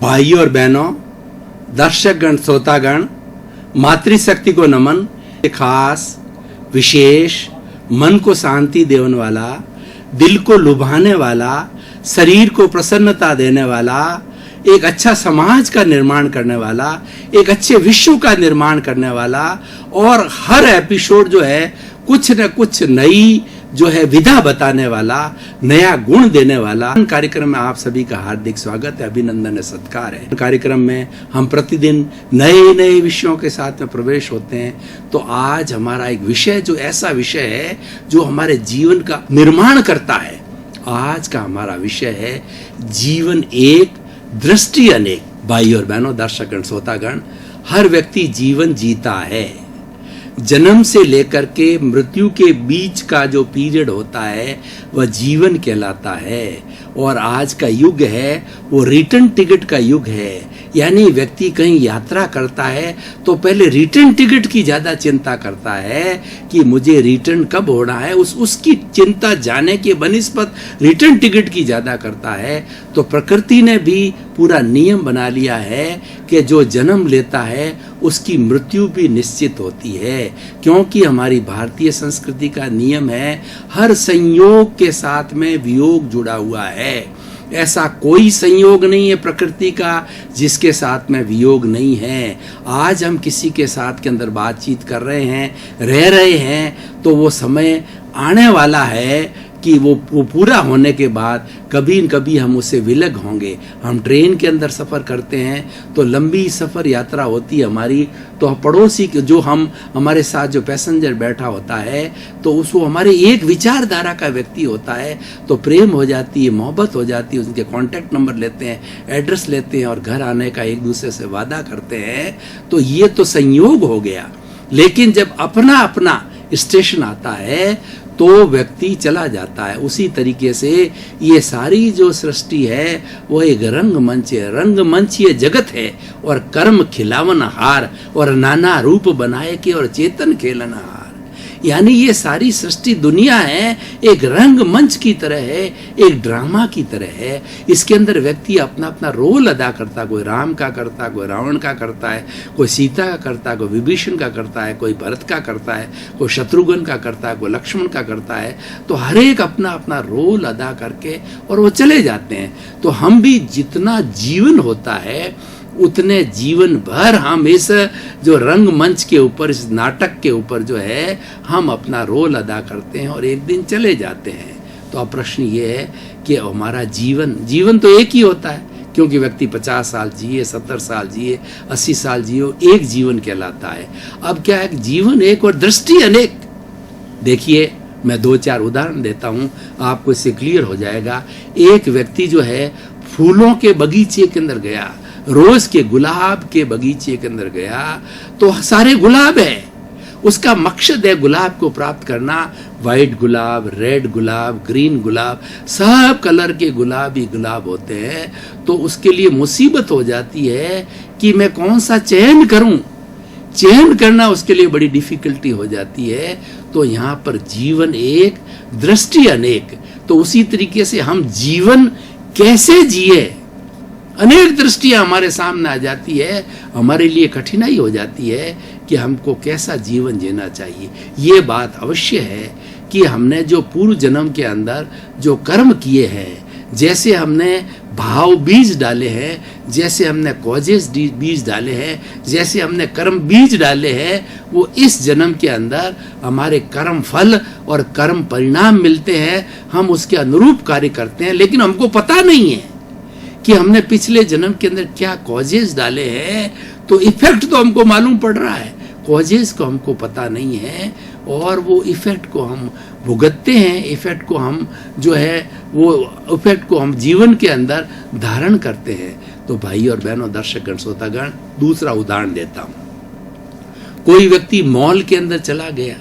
भाइयों और बहनों, दर्शकगण, श्रोतागण, मातृशक्ति को नमन। खास, विशेष, मन को शांति देने वाला, दिल को लुभाने वाला, शरीर को प्रसन्नता देने वाला, एक अच्छा समाज का निर्माण करने वाला, एक अच्छे विश्व का निर्माण करने वाला और हर एपिसोड जो है कुछ न कुछ नई जो है विधा बताने वाला, नया गुण देने वाला कार्यक्रम में आप सभी का हार्दिक स्वागत है, अभिनंदन है, सत्कार है। कार्यक्रम में हम प्रतिदिन नए नए विषयों के साथ में प्रवेश होते हैं। तो आज हमारा एक विषय जो ऐसा विषय है जो हमारे जीवन का निर्माण करता है। आज का हमारा विषय है जीवन एक, दृष्टि अनेक। भाई और बहनों, दर्शकगण, श्रोतागण, हर व्यक्ति जीवन जीता है। जन्म से लेकर के मृत्यु के बीच का जो पीरियड होता है वह जीवन कहलाता है। और आज का युग है वो रिटर्न टिकट का युग है। यानी व्यक्ति कहीं यात्रा करता है तो पहले रिटर्न टिकट की ज्यादा चिंता करता है कि मुझे रिटर्न कब होना है, उसकी चिंता जाने के बनिस्बत रिटर्न टिकट की ज्यादा करता है। तो प्रकृति ने भी पूरा नियम बना लिया है कि जो जन्म लेता है उसकी मृत्यु भी निश्चित होती है, क्योंकि हमारी भारतीय संस्कृति का नियम है हर संयोग के साथ में वियोग जुड़ा हुआ है। ऐसा कोई संयोग नहीं है प्रकृति का जिसके साथ में वियोग नहीं है। आज हम किसी के साथ के अंदर बातचीत कर रहे हैं, रह रहे हैं, तो वो समय आने वाला है कि वो पूरा होने के बाद कभी न कभी हम उससे विलग होंगे। हम ट्रेन के अंदर सफ़र करते हैं तो लंबी सफ़र यात्रा होती है हमारी, तो पड़ोसी के जो हमारे साथ जो पैसेंजर बैठा होता है तो उसको हमारे एक विचारधारा का व्यक्ति होता है, तो प्रेम हो जाती है, मोहब्बत हो जाती है। उनके कॉन्टैक्ट नंबर लेते हैं, एड्रेस लेते हैं और घर आने का एक दूसरे से वादा करते हैं। तो ये तो संयोग हो गया। लेकिन जब अपना अपना स्टेशन आता है तो व्यक्ति चला जाता है। उसी तरीके से ये सारी जो सृष्टि है वो एक रंगमंच है। रंगमंच ये जगत है और कर्म खिलावन हार और नाना रूप बनाए के और चेतन खेलन हार। यानी ये सारी सृष्टि दुनिया है एक रंगमंच की तरह है, एक ड्रामा की तरह है। इसके अंदर व्यक्ति अपना अपना रोल अदा करता है। कोई राम का करता है, कोई रावण का करता है, कोई सीता का करता है, कोई विभीषण का करता है, कोई भरत का करता है, कोई शत्रुघ्न का करता है, कोई लक्ष्मण का करता है। तो हर एक अपना अपना रोल अदा करके और वो चले जाते हैं। तो हम भी जितना जीवन होता है उतने जीवन भर हम इस जो रंगमंच के ऊपर, इस नाटक के ऊपर जो है हम अपना रोल अदा करते हैं और एक दिन चले जाते हैं। तो अब प्रश्न ये है कि हमारा जीवन तो एक ही होता है, क्योंकि व्यक्ति 50 साल जिए, 70 साल जिए, 80 साल जिए, एक जीवन कहलाता है। अब क्या है, जीवन एक और दृष्टि अनेक। देखिए, मैं 2-4 उदाहरण देता हूँ, आपको इससे क्लियर हो जाएगा। एक व्यक्ति जो है फूलों के बगीचे के अंदर गया, रोज के गुलाब के बगीचे के अंदर गया, तो सारे गुलाब है। उसका मकसद है गुलाब को प्राप्त करना। वाइट गुलाब, रेड गुलाब, ग्रीन गुलाब, सब कलर के गुलाब ही गुलाब होते हैं। तो उसके लिए मुसीबत हो जाती है कि मैं कौन सा चयन करूं। चयन करना उसके लिए बड़ी डिफिकल्टी हो जाती है। तो यहाँ पर जीवन एक, दृष्टि अनेक। तो उसी तरीके से हम जीवन कैसे जिए, अनेक दृष्टियां हमारे सामने आ जाती है। हमारे लिए कठिनाई हो जाती है कि हमको कैसा जीवन जीना चाहिए। ये बात अवश्य है कि हमने जो पूर्व जन्म के अंदर जो कर्म किए हैं, जैसे हमने भाव बीज डाले हैं, जैसे हमने कॉजेस बीज डाले हैं, जैसे हमने कर्म बीज डाले हैं, वो इस जन्म के अंदर हमारे कर्म फल और कर्म परिणाम मिलते हैं। हम उसके अनुरूप कार्य करते हैं, लेकिन हमको पता नहीं है कि हमने पिछले जन्म के अंदर क्या कॉजेस डाले हैं। तो इफेक्ट तो हमको मालूम पड़ रहा है, कॉजेस को हमको पता नहीं है, और वो इफेक्ट को हम भुगतते हैं। इफेक्ट को हम जो है वो इफेक्ट को हम जीवन के अंदर धारण करते हैं। तो भाई और बहनों, दर्शकगण, श्रोतागण, दूसरा उदाहरण देता हूं। कोई व्यक्ति मॉल के अंदर चला गया।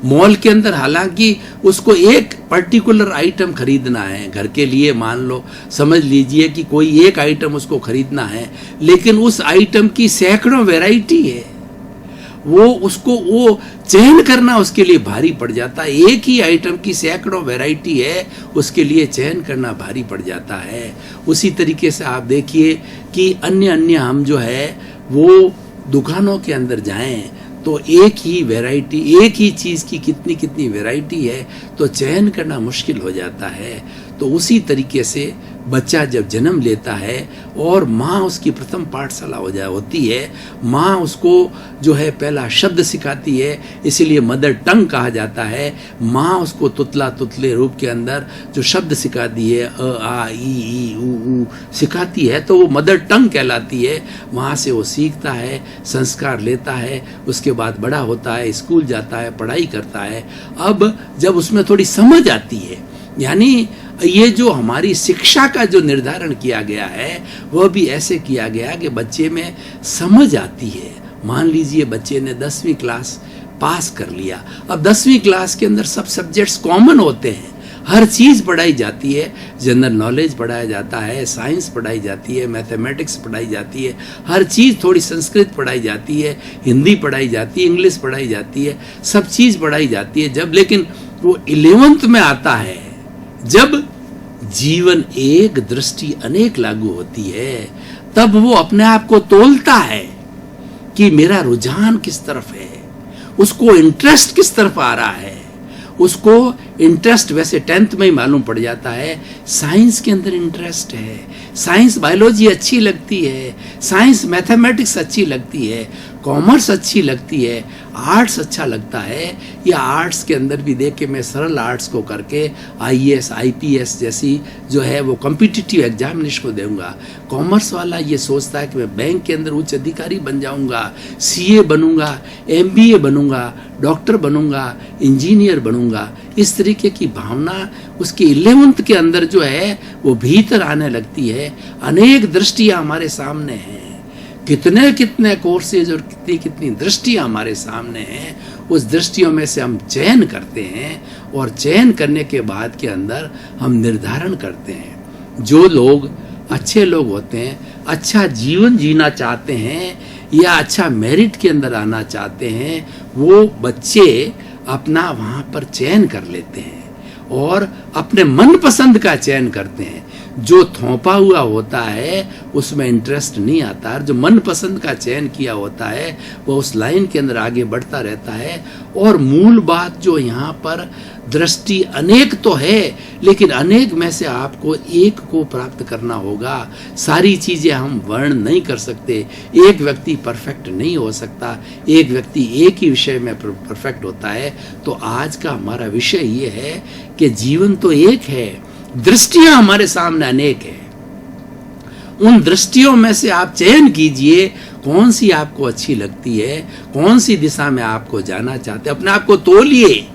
मॉल के अंदर हालांकि उसको एक पर्टिकुलर आइटम खरीदना है घर के लिए, मान लो समझ लीजिए कि कोई एक आइटम उसको खरीदना है, लेकिन उस आइटम की सैकड़ों वैरायटी है वो उसको वो चयन करना उसके लिए भारी पड़ जाता है। एक ही आइटम की सैकड़ों वैरायटी है, उसके लिए चयन करना भारी पड़ जाता है। उसी तरीके से आप देखिए कि अन्य हम जो है वो दुकानों के अंदर जाएं तो एक ही वैरायटी, एक ही चीज़ की कितनी कितनी वैरायटी है, तो चयन करना मुश्किल हो जाता है। तो उसी तरीके से बच्चा जब जन्म लेता है और माँ उसकी प्रथम पाठशाला होती है, माँ उसको जो है पहला शब्द सिखाती है, इसीलिए मदर टंग कहा जाता है। माँ उसको तुतला तुतले रूप के अंदर जो शब्द सिखाती है, अ आ ई ऊ सिखाती है, तो वो मदर टंग कहलाती है। वहाँ से वो सीखता है, संस्कार लेता है, उसके बाद बड़ा होता है, स्कूल जाता है, पढ़ाई करता है। अब जब उसमें थोड़ी समझ आती है, यानी ये जो हमारी शिक्षा का जो निर्धारण किया गया है वह भी ऐसे किया गया कि बच्चे में समझ आती है। मान लीजिए बच्चे ने 10वीं क्लास पास कर लिया, अब 10वीं क्लास के अंदर सब सब्जेक्ट्स कॉमन होते हैं, हर चीज़ पढ़ाई जाती है, जनरल नॉलेज पढ़ाया जाता है, साइंस पढ़ाई जाती है, मैथमेटिक्स पढ़ाई जाती है, हर चीज़, थोड़ी संस्कृत पढ़ाई जाती है, हिंदी पढ़ाई जाती है, इंग्लिश पढ़ाई जाती है, सब चीज़ पढ़ाई जाती है। जब लेकिन वो 11th में आता है, जब जीवन एक दृष्टि अनेक लागू होती है, तब वो अपने आप को तोलता है कि मेरा रुझान किस तरफ है, उसको इंटरेस्ट किस तरफ आ रहा है। उसको इंटरेस्ट वैसे 10th में ही मालूम पड़ जाता है, साइंस के अंदर इंटरेस्ट है, साइंस बायोलॉजी अच्छी लगती है, साइंस मैथमेटिक्स अच्छी लगती है, कॉमर्स अच्छी लगती है, आर्ट्स अच्छा लगता है, या आर्ट्स के अंदर भी देख के मैं सरल आर्ट्स को करके IAS IPS जैसी जो है वो कॉम्पिटिटिव एग्जामिनेशन को दूंगा। कॉमर्स वाला ये सोचता है कि मैं बैंक के अंदर उच्च अधिकारी बन जाऊंगा, CA बनूंगा, MBA बनूंगा, डॉक्टर बनूंगा, इंजीनियर बनूंगा। इस तरीके की भावना उसकी 11th के अंदर जो है वो भीतर आने लगती है। अनेक दृष्टियां हमारे सामने हैं, कितने कितने कोर्सेज और कितनी कितनी दृष्टियां हमारे सामने हैं। उस दृष्टियों में से हम चयन करते हैं और चयन करने के बाद के अंदर हम निर्धारण करते हैं। जो लोग अच्छे लोग होते हैं, अच्छा जीवन जीना चाहते हैं या अच्छा मेरिट के अंदर आना चाहते हैं, वो बच्चे अपना वहाँ पर चयन कर लेते हैं और अपने मनपसंद का चयन करते हैं। जो थोपा हुआ होता है उसमें इंटरेस्ट नहीं आता, जो मनपसंद का चयन किया होता है वो उस लाइन के अंदर आगे बढ़ता रहता है। और मूल बात जो यहाँ पर दृष्टि अनेक तो है, लेकिन अनेक में से आपको एक को प्राप्त करना होगा। सारी चीजें हम वर्ण नहीं कर सकते, एक व्यक्ति परफेक्ट नहीं हो सकता, एक व्यक्ति एक ही विषय में परफेक्ट होता है। तो आज का हमारा विषय ये है कि जीवन तो एक है, दृष्टियां हमारे सामने अनेक है। उन दृष्टियों में से आप चयन कीजिए कौन सी आपको अच्छी लगती है, कौन सी दिशा में आपको जाना चाहते हैं। अपने आप को तोलिए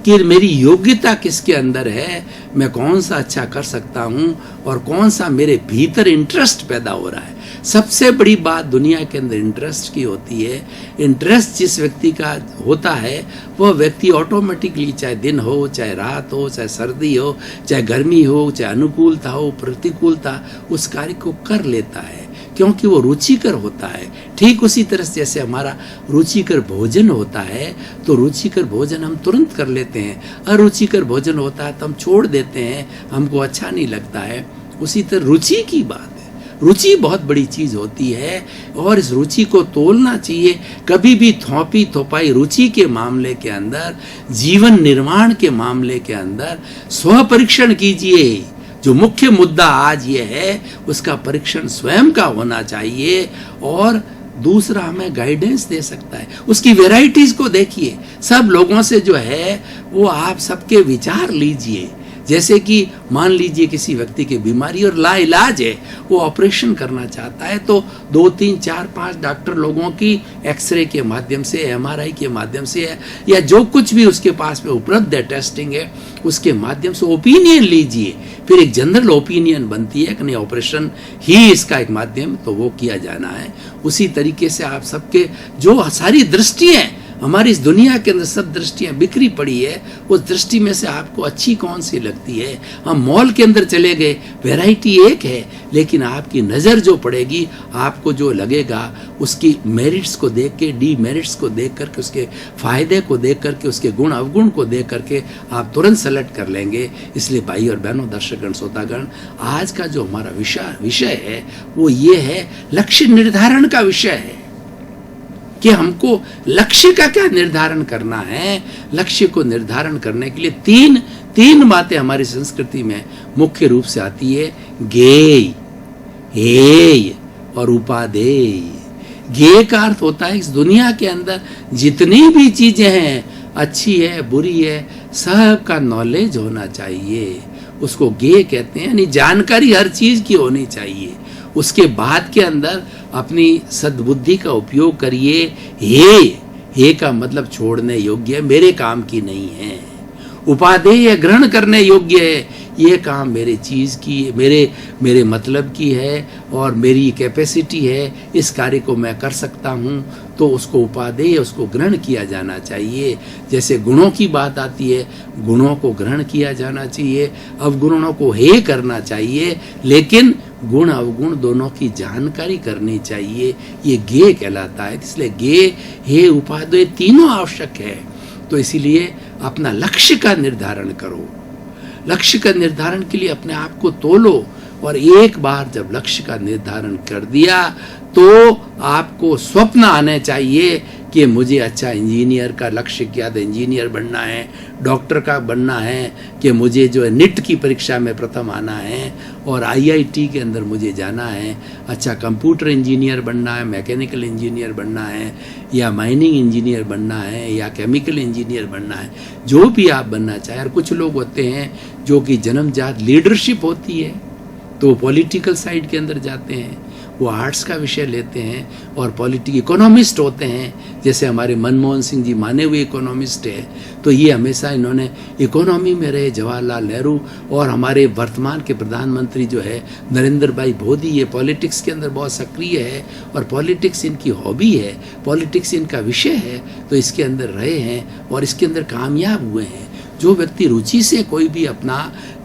कि मेरी योग्यता किसके अंदर है, मैं कौन सा अच्छा कर सकता हूं और कौन सा मेरे भीतर इंटरेस्ट पैदा हो रहा है। सबसे बड़ी बात दुनिया के अंदर इंटरेस्ट की होती है। इंटरेस्ट जिस व्यक्ति का होता है वह व्यक्ति ऑटोमेटिकली, चाहे दिन हो, चाहे रात हो, चाहे सर्दी हो, चाहे गर्मी हो, चाहे अनुकूलता हो, प्रतिकूलता, उस कार्य को कर लेता है क्योंकि वो रुचिकर होता है। ठीक उसी तरह से जैसे हमारा रुचिकर भोजन होता है तो रुचिकर भोजन हम तुरंत कर लेते हैं, अरुचिकर भोजन होता है तो हम छोड़ देते हैं, हमको अच्छा नहीं लगता है। उसी तरह रुचि की बात है, रुचि बहुत बड़ी चीज होती है और इस रुचि को तोलना चाहिए। कभी भी थोपी थोपाई रुचि के मामले के अंदर, जीवन निर्माण के मामले के अंदर स्व परीक्षण कीजिए। जो मुख्य मुद्दा आज ये है उसका परीक्षण स्वयं का होना चाहिए और दूसरा हमें गाइडेंस दे सकता है। उसकी वैरायटीज को देखिए, सब लोगों से जो है वो आप सबके विचार लीजिए। जैसे कि मान लीजिए किसी व्यक्ति की बीमारी और लाइलाज है, वो ऑपरेशन करना चाहता है तो 2, 3, 4, 5 डॉक्टर लोगों की एक्सरे के माध्यम से, MRI के माध्यम से या जो कुछ भी उसके पास में उपलब्ध है, टेस्टिंग है, उसके माध्यम से ओपिनियन लीजिए। फिर एक जनरल ओपिनियन बनती है कि नहीं ऑपरेशन ही इसका एक माध्यम, तो वो किया जाना है। उसी तरीके से आप सबके जो सारी दृष्टियां हमारी इस दुनिया के अंदर सब दृष्टियां बिखरी पड़ी है, उस दृष्टि में से आपको अच्छी कौन सी लगती है? हम मॉल के अंदर चले गए, वैरायटी एक है, लेकिन आपकी नज़र जो पड़ेगी, आपको जो लगेगा उसकी मेरिट्स को देख के, डीमेरिट्स को देख करके, उसके फायदे को देख करके, उसके गुण अवगुण को देख करके आप तुरंत सेलेक्ट कर लेंगे। इसलिए भाई और बहनों, दर्शकगण, श्रोतागण, आज का जो हमारा विषय है वो ये है, लक्ष्य निर्धारण का विषय है कि हमको लक्ष्य का क्या निर्धारण करना है। लक्ष्य को निर्धारण करने के लिए तीन बातें हमारी संस्कृति में मुख्य रूप से आती है, ज्ञेय, हेय और उपादेय। ज्ञेय का अर्थ होता है इस दुनिया के अंदर जितनी भी चीजें हैं, अच्छी है, बुरी है, सब का नॉलेज होना चाहिए, उसको ज्ञेय कहते हैं। यानी जानकारी हर चीज की होनी चाहिए। उसके बाद के अंदर अपनी सद्बुद्धि का उपयोग करिए। हे का मतलब छोड़ने योग्य है, मेरे काम की नहीं है। उपादेय ग्रहण करने योग्य है, ये काम मेरे चीज की, मेरे मतलब की है और मेरी कैपेसिटी है, इस कार्य को मैं कर सकता हूँ, तो उसको उपादेय, उसको ग्रहण किया जाना चाहिए। जैसे गुणों की बात आती है, गुणों को ग्रहण किया जाना चाहिए, अवगुणों को हे करना चाहिए, लेकिन गुण अवगुण दोनों की जानकारी करनी चाहिए। ये ज्ञेय कहलाता है। इसलिए ज्ञेय, हे, उपादेय तीनों आवश्यक है। तो इसीलिए अपना लक्ष्य का निर्धारण करो। लक्ष्य का निर्धारण के लिए अपने आप को तोलो, और एक बार जब लक्ष्य का निर्धारण कर दिया तो आपको स्वप्न आने चाहिए कि मुझे अच्छा इंजीनियर का लक्ष्य किया था, इंजीनियर बनना है, डॉक्टर का बनना है, कि मुझे जो है निट की परीक्षा में प्रथम आना है और आईआईटी के अंदर मुझे जाना है, अच्छा कंप्यूटर इंजीनियर बनना है, मैकेनिकल इंजीनियर बनना है, या माइनिंग इंजीनियर बनना है, या केमिकल इंजीनियर बनना है, जो भी आप बनना चाहें। और कुछ लोग होते हैं जो कि जन्मजात लीडरशिप होती है, तो पॉलिटिकल साइड के अंदर जाते हैं, वो आर्ट्स का विषय लेते हैं और इकोनॉमिस्ट होते हैं। जैसे हमारे मनमोहन सिंह जी माने हुए इकोनॉमिस्ट है, तो ये हमेशा इन्होंने इकोनॉमी में रहे। जवाहरलाल नेहरू और हमारे वर्तमान के प्रधानमंत्री जो है नरेंद्र भाई मोदी, ये पॉलिटिक्स के अंदर बहुत सक्रिय है और पॉलिटिक्स इनकी हॉबी है, पॉलिटिक्स इनका विषय है, तो इसके अंदर रहे हैं और इसके अंदर कामयाब हुए हैं। जो व्यक्ति रुचि से कोई भी अपना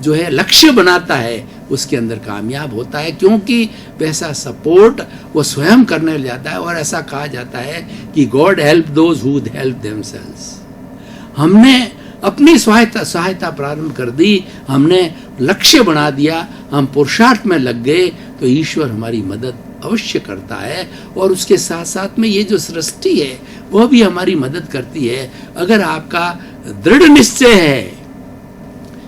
जो है लक्ष्य बनाता है, उसके अंदर कामयाब होता है, क्योंकि वैसा सपोर्ट वो स्वयं करने जाता है। और ऐसा कहा जाता है कि God help those who help themselves. हमने अपनी सहायता प्रारंभ कर दी, हमने लक्ष्य बना दिया, हम पुरुषार्थ में लग गए, तो ईश्वर हमारी मदद अवश्य करता है। और उसके साथ साथ में ये जो सृष्टि है वह भी हमारी मदद करती है। अगर आपका दृढ़ निश्चय है,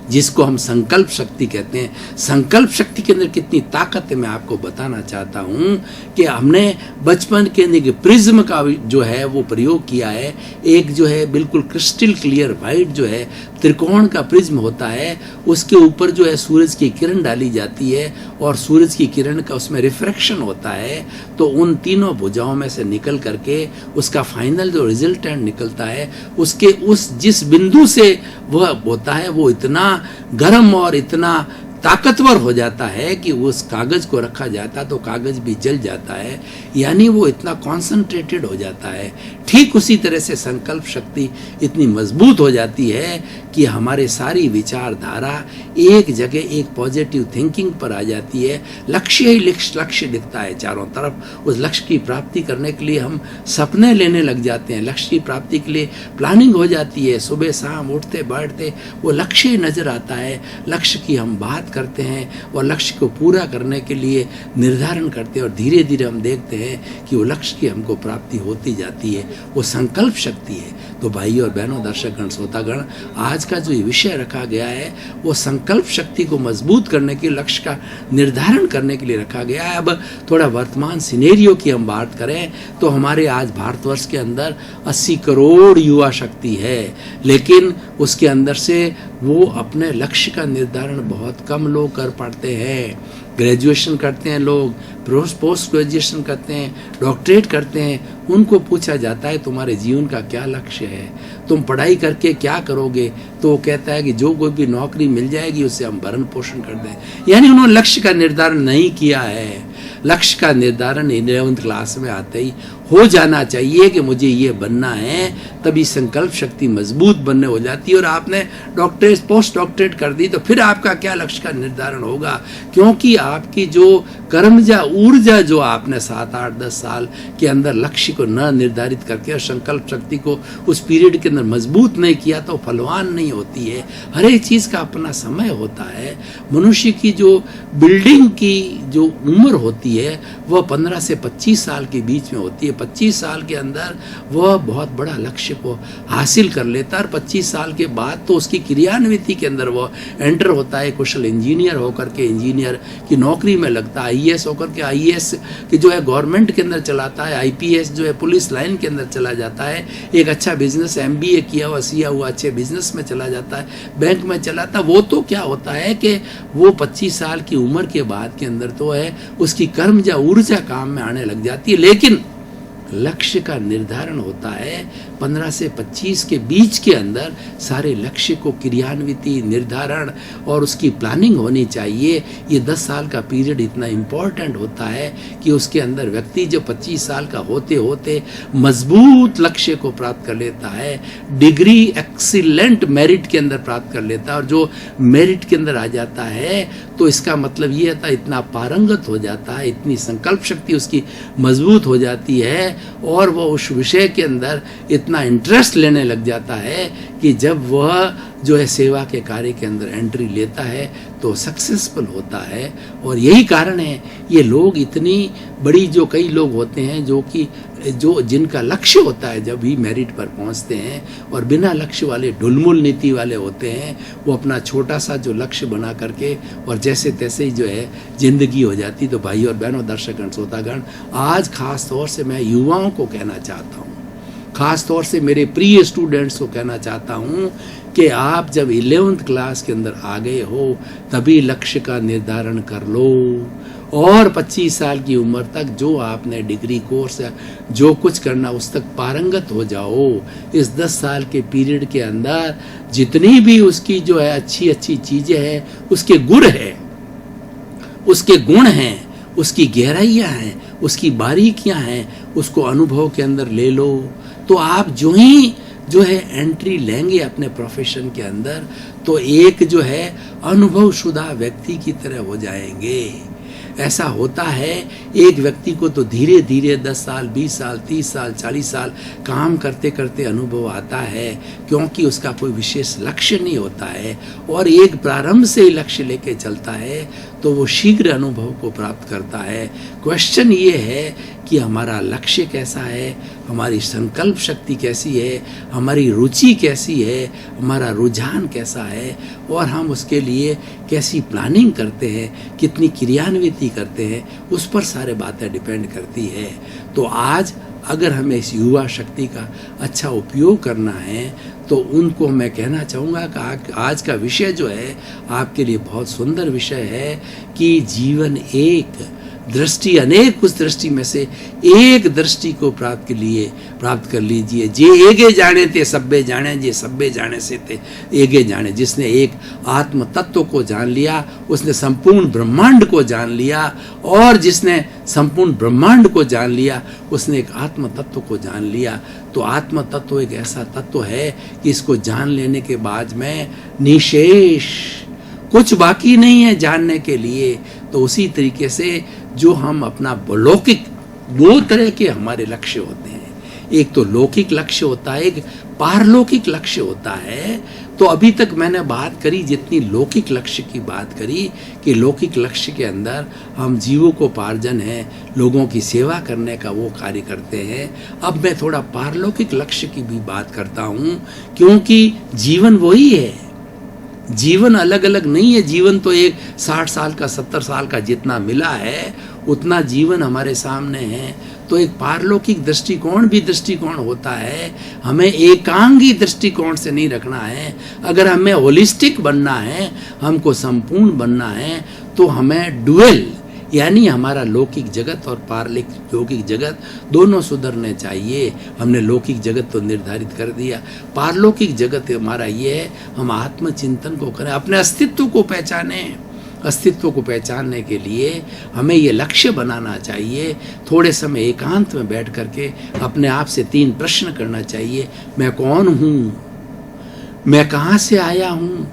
जिसको हम संकल्प शक्ति कहते हैं, संकल्प शक्ति के अंदर कितनी ताकत है मैं आपको बताना चाहता हूं कि हमने बचपन के अंदर प्रिज्म का जो है वो प्रयोग किया है। एक जो है बिल्कुल क्रिस्टल क्लियर व्हाइट जो है त्रिकोण का प्रिज्म होता है, उसके ऊपर जो है सूरज की किरण डाली जाती है और सूरज की किरण का उसमें रिफ्रैक्शन होता है, तो उन तीनों भुजाओं में से निकल करके उसका फाइनल जो रिजल्टेंट निकलता है, उसके उस जिस बिंदु से वह होता है वो इतना गर्म और इतना ताकतवर हो जाता है कि उस कागज को रखा जाता तो कागज भी जल जाता है, यानी वो इतना कॉन्सेंट्रेटेड हो जाता है। ठीक उसी तरह से संकल्प शक्ति इतनी मजबूत हो जाती है कि हमारे सारी विचारधारा एक जगह एक पॉजिटिव थिंकिंग पर आ जाती है। लक्ष्य ही लक्ष्य दिखता है चारों तरफ। उस लक्ष्य की प्राप्ति करने के लिए हम सपने लेने लग जाते हैं, लक्ष्य की प्राप्ति के लिए प्लानिंग हो जाती है। सुबह शाम उठते बैठते वो लक्ष्य ही नजर आता है, लक्ष्य की हम बात करते हैं और लक्ष्य को पूरा करने के लिए निर्धारण करते हैं, और धीरे धीरे हम देखते हैं कि वो लक्ष्य की हमको प्राप्ति होती जाती है। वो संकल्प शक्ति है। तो भाई और बहनों, दर्शकगण, श्रोतागण, आज का जो विषय रखा गया है वो संकल्प शक्ति को मजबूत करने के, लक्ष्य का निर्धारण करने के लिए रखा गया है। अब थोड़ा वर्तमान सिनेरियो की हम बात करें तो हमारे आज भारतवर्ष के अंदर 80 करोड़ युवा शक्ति है, लेकिन उसके अंदर से वो अपने लक्ष्य का निर्धारण बहुत कम लोग कर पाते हैं। ग्रेजुएशन करते हैं लोग, पोस्ट ग्रेजुएशन करते हैं, डॉक्टरेट करते हैं, उनको पूछा जाता है तुम्हारे जीवन का क्या लक्ष्य है, तुम पढ़ाई करके क्या करोगे, तो वो कहता है कि जो कोई भी नौकरी मिल जाएगी उससे हम भरण पोषण कर दें। यानी उन्होंने लक्ष्य का निर्धारण नहीं किया है। लक्ष्य का निर्धारण 11th क्लास में आते ही हो जाना चाहिए कि मुझे ये बनना है, तभी संकल्प शक्ति मजबूत बनने हो जाती है। और आपने डॉक्टरेट पोस्ट डॉक्टरेट कर दी तो फिर आपका क्या लक्ष्य का निर्धारण होगा, क्योंकि आपकी जो कर्मजा ऊर्जा जो आपने 7, 8, 10 साल के अंदर लक्ष्य को न निर्धारित करके और संकल्प शक्ति को उस पीरियड के अंदर मजबूत नहीं किया तो फलवान नहीं होती है। हर एक चीज़ का अपना समय होता है। मनुष्य की जो बिल्डिंग की जो उम्र होती है वह 15 से 25 साल के बीच में होती है। 25 साल के अंदर वह बहुत बड़ा लक्ष्य को हासिल कर लेता है और 25 साल के बाद तो उसकी क्रियान्विति के अंदर वह एंटर होता है। कुशल इंजीनियर होकर के इंजीनियर की नौकरी में लगता है, आईएएस होकर के आईएएस की जो है गवर्नमेंट के अंदर चलाता है, आईपीएस जो है पुलिस लाइन के अंदर चला जाता है, एक अच्छा बिजनेस एमबीए किया हुआ सिया हुआ अच्छे बिजनेस में चला जाता है, बैंक में चलाता। वो तो क्या होता है कि वो 25 साल की उम्र के बाद के अंदर तो है उसकी कर्म या ऊर्जा काम में आने लग जाती है। लेकिन लक्ष्य का निर्धारण होता है 15 से 25 के बीच के अंदर सारे लक्ष्य को क्रियान्विति निर्धारण और उसकी प्लानिंग होनी चाहिए। ये 10 साल का पीरियड इतना इम्पोर्टेंट होता है कि उसके अंदर व्यक्ति जो 25 साल का होते होते मजबूत लक्ष्य को प्राप्त कर लेता है, डिग्री एक्सीलेंट मेरिट के अंदर प्राप्त कर लेता है। और जो मेरिट के अंदर आ जाता है तो इसका मतलब ये होता है इतना पारंगत हो जाता है, इतनी संकल्प शक्ति उसकी मजबूत हो जाती है और वह उस विषय के अंदर इतना इंटरेस्ट लेने लग जाता है कि जब वह जो है सेवा के कार्य के अंदर एंट्री लेता है तो सक्सेसफुल होता है। और यही कारण है ये लोग इतनी बड़ी जो कई लोग होते हैं जो जिनका लक्ष्य होता है जब भी मेरिट पर पहुंचते हैं और बिना लक्ष्य वाले ढुलमुल नीति वाले होते हैं, वो अपना छोटा सा जो लक्ष्य बना करके और जैसे तैसे ही जो है जिंदगी हो जाती। तो भाई और बहनों, दर्शकगण, श्रोतागण, आज खास तौर से मैं युवाओं को कहना चाहता हूँ, खास तौर से मेरे प्रिय स्टूडेंट्स को कहना चाहता हूँ कि आप जब 11th क्लास के अंदर आ गए हो तभी लक्ष्य का निर्धारण कर लो और 25 साल की उम्र तक जो आपने डिग्री कोर्स या जो कुछ करना उस तक पारंगत हो जाओ। इस 10 साल के पीरियड के अंदर जितनी भी उसकी जो है अच्छी अच्छी चीजें हैं, उसके गुण हैं, उसके गुण हैं, उसकी गहराइयाँ हैं, उसकी बारीकियाँ हैं, उसको अनुभव के अंदर ले लो। तो आप जो है एंट्री लेंगे अपने प्रोफेशन के अंदर तो एक जो है अनुभवशुदा व्यक्ति की तरह हो जाएंगे। ऐसा होता है एक व्यक्ति को तो धीरे धीरे 10 साल 20 साल 30 साल 40 साल काम करते करते अनुभव आता है, क्योंकि उसका कोई विशेष लक्ष्य नहीं होता है और एक प्रारंभ से ही लक्ष्य लेके चलता है तो वो शीघ्र अनुभव को प्राप्त करता है। क्वेश्चन ये है कि हमारा लक्ष्य कैसा है, हमारी संकल्प शक्ति कैसी है, हमारी रुचि कैसी है, हमारा रुझान कैसा है और हम उसके लिए कैसी प्लानिंग करते हैं, कितनी क्रियान्विति करते हैं, उस पर सारे बातें डिपेंड करती है। तो आज अगर हमें इस युवा शक्ति का अच्छा उपयोग करना है तो उनको मैं कहना चाहूँगा कि आज का विषय जो है आपके लिए बहुत सुंदर विषय है कि जीवन एक दृष्टि अनेक, उस दृष्टि में से एक दृष्टि को प्राप्त कर लीजिए। जे एगे जाने ते सब्बे जाने, जे सब्बे जाने से ते एगे जाने। जिसने एक आत्म तत्व को जान लिया उसने संपूर्ण ब्रह्मांड को जान लिया और जिसने संपूर्ण ब्रह्मांड को जान लिया उसने एक आत्म तत्व को जान लिया। तो आत्म तत्व एक ऐसा तत्व है कि इसको जान लेने के बाद में निशेष कुछ बाकी नहीं है जानने के लिए। तो उसी तरीके से जो हम अपना लौकिक, दो तरह के हमारे लक्ष्य होते हैं, एक तो लौकिक लक्ष्य होता है, एक पारलौकिक लक्ष्य होता है। तो अभी तक मैंने बात करी जितनी लौकिक लक्ष्य की बात करी कि लौकिक लक्ष्य के अंदर हम जीवोपार्जन है, लोगों की सेवा करने का वो कार्य करते हैं। अब मैं थोड़ा पारलौकिक लक्ष्य की भी बात करता हूँ, क्योंकि जीवन वही है, जीवन अलग अलग नहीं है। जीवन तो एक 60 साल का 70 साल का जितना मिला है उतना जीवन हमारे सामने है। तो एक पारलौकिक दृष्टिकोण होता है, हमें एकांगी दृष्टिकोण से नहीं रखना है। अगर हमें होलिस्टिक बनना है, हमको संपूर्ण बनना है, तो हमें डुअल यानी हमारा लौकिक जगत और पारलौकिक जगत दोनों सुधरने चाहिए। हमने लौकिक जगत तो निर्धारित कर दिया, पारलौकिक जगत हमारा ये है हम आत्मचिंतन को करें, अपने अस्तित्व को पहचानें, अस्तित्व को पहचानने के लिए हमें ये लक्ष्य बनाना चाहिए। थोड़े समय एकांत में बैठ करके अपने आप से 3 प्रश्न करना चाहिए। मैं कौन हूँ? मैं कहाँ से आया हूँ?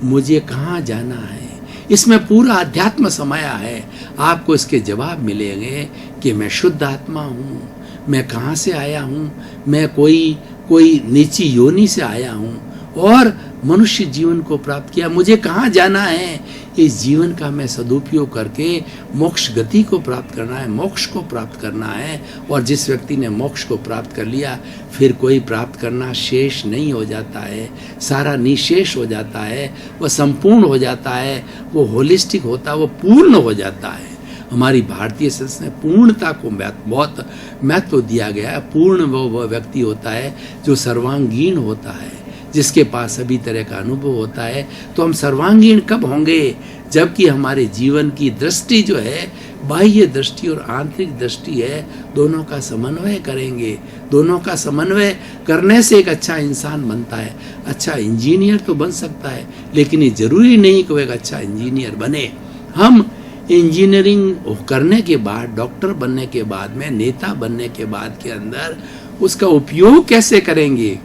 मुझे कहाँ जाना है? इसमें पूरा अध्यात्म समाया है। आपको इसके जवाब मिलेंगे कि मैं शुद्ध आत्मा हूँ। मैं कहाँ से आया हूँ? मैं कोई नीची योनि से आया हूँ और मनुष्य जीवन को प्राप्त किया। मुझे कहाँ जाना है? इस जीवन का मैं सदुपयोग करके मोक्ष गति को प्राप्त करना है, मोक्ष को प्राप्त करना है। और जिस व्यक्ति ने मोक्ष को प्राप्त कर लिया, फिर कोई प्राप्त करना शेष नहीं हो जाता है, सारा निशेष हो जाता है, वह संपूर्ण हो जाता है, वो होलिस्टिक होता है, वो पूर्ण हो जाता है। हमारी भारतीय संस्कृति में पूर्णता को बहुत महत्व दिया गया है। पूर्ण वह व्यक्ति होता है जो सर्वांगीण होता है, जिसके पास सभी तरह का अनुभव होता है। तो हम सर्वांगीण कब होंगे? जबकि हमारे जीवन की दृष्टि जो है, बाह्य दृष्टि और आंतरिक दृष्टि है, दोनों का समन्वय करेंगे। दोनों का समन्वय करने से एक अच्छा इंसान बनता है। अच्छा इंजीनियर तो बन सकता है, लेकिन ये जरूरी नहीं कि वो एक अच्छा इंजीनियर बने। हम इंजीनियरिंग करने के बाद, डॉक्टर बनने के बाद में, नेता बनने के बाद के अंदर उसका उपयोग कैसे करेंगे?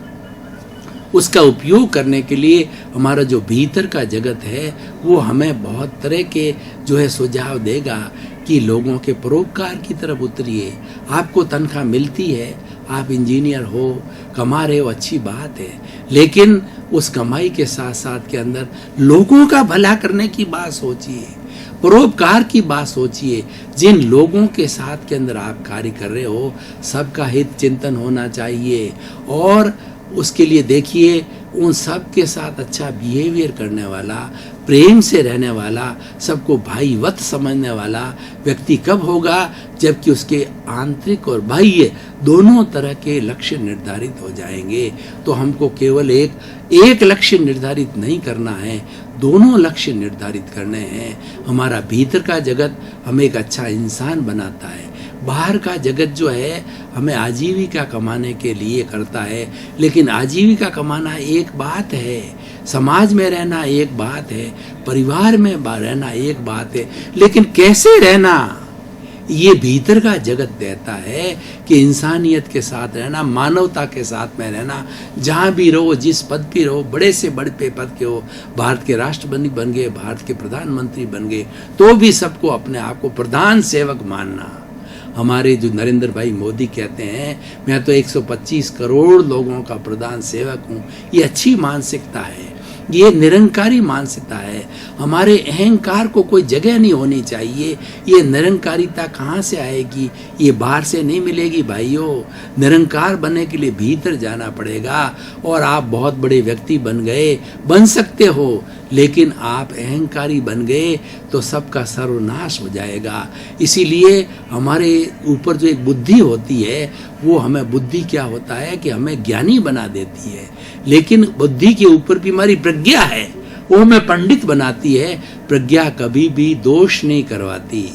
उसका उपयोग करने के लिए हमारा जो भीतर का जगत है वो हमें बहुत तरह के जो है सुझाव देगा कि लोगों के परोपकार की तरफ उतरिए। आपको तनख्वाह मिलती है, आप इंजीनियर हो, कमा रहे हो, अच्छी बात है, लेकिन उस कमाई के साथ साथ के अंदर लोगों का भला करने की बात सोचिए, परोपकार की बात सोचिए। जिन लोगों के साथ के अंदर आप कार्य कर रहे हो, सबका हित चिंतन होना चाहिए और उसके लिए देखिए उन सब के साथ अच्छा बिहेवियर करने वाला, प्रेम से रहने वाला, सबको भाईवत समझने वाला व्यक्ति कब होगा? जबकि उसके आंतरिक और बाह्य दोनों तरह के लक्ष्य निर्धारित हो जाएंगे। तो हमको केवल एक लक्ष्य निर्धारित नहीं करना है, दोनों लक्ष्य निर्धारित करने हैं। हमारा भीतर का जगत हमें एक अच्छा इंसान बनाता है, बाहर का जगत जो है हमें आजीविका कमाने के लिए करता है। लेकिन आजीविका कमाना एक बात है, समाज में रहना एक बात है, परिवार में रहना एक बात है, लेकिन कैसे रहना, ये भीतर का जगत देता है कि इंसानियत के साथ रहना, मानवता के साथ में रहना। जहाँ भी रहो, जिस पद पे रहो, बड़े से बड़े पद के हो, भारत के राष्ट्रपति बन गए, भारत के प्रधानमंत्री बन गए, तो भी सबको अपने आप को प्रधान सेवक मानना। हमारे जो नरेंद्र भाई मोदी कहते हैं, मैं तो 125 करोड़ लोगों का प्रधान सेवक हूँ, ये अच्छी मानसिकता है, ये निरंकारी मानसिकता है। हमारे अहंकार को कोई जगह नहीं होनी चाहिए। ये निरंकारिता कहाँ से आएगी? ये बाहर से नहीं मिलेगी भाइयों। निरंकार बनने के लिए भीतर जाना पड़ेगा। और आप बहुत बड़े व्यक्ति बन सकते हो, लेकिन आप अहंकारी बन गए तो सबका सर्वनाश हो जाएगा। इसीलिए हमारे ऊपर जो एक बुद्धि होती है, वो हमें, बुद्धि क्या होता है कि हमें ज्ञानी बना देती है, लेकिन बुद्धि के ऊपर भी हमारी प्रज्ञा है, वो हमें पंडित बनाती है। प्रज्ञा कभी भी दोष नहीं करवाती,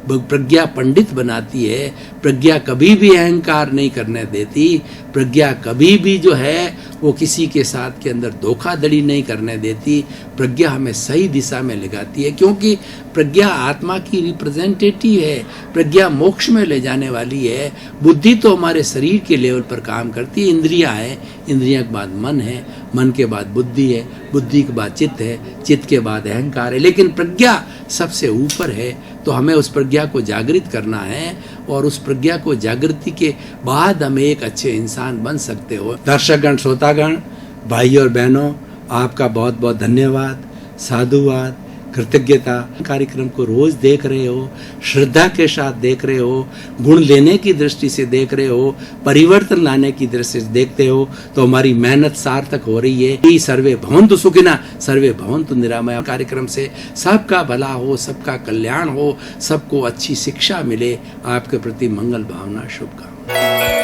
प्रज्ञा पंडित बनाती है। प्रज्ञा कभी भी अहंकार नहीं करने देती। प्रज्ञा कभी भी जो है वो किसी के साथ के अंदर धोखाधड़ी नहीं करने देती। प्रज्ञा हमें सही दिशा में लगाती है, क्योंकि प्रज्ञा आत्मा की रिप्रेजेंटेटिव है। प्रज्ञा मोक्ष में ले जाने वाली है। बुद्धि तो हमारे शरीर के लेवल पर काम करती है, इंद्रियां है, इंद्रियां के बाद मन है, मन के बाद बुद्धि है, बुद्धि के बाद चित्त है, चित्त के बाद अहंकार है, लेकिन प्रज्ञा सबसे ऊपर है। तो हमें उस प्रज्ञा को जागृत करना है, और उस प्रज्ञा को जागृति के बाद हम एक अच्छे इंसान बन सकते हो। दर्शकगण, श्रोतागण, भाई और बहनों, आपका बहुत बहुत धन्यवाद, साधुवाद, कृतज्ञता। कार्यक्रम को रोज देख रहे हो, श्रद्धा के साथ देख रहे हो, गुण लेने की दृष्टि से देख रहे हो, परिवर्तन लाने की दृष्टि से देखते हो, तो हमारी मेहनत सार्थक हो रही है। सर्वे भवन्तु सुखिनः, सर्वे भवन्तु निरामया कार्यक्रम से सबका भला हो, सबका कल्याण हो, सबको अच्छी शिक्षा मिले। आपके प्रति मंगल भावना, शुभकामनाएं।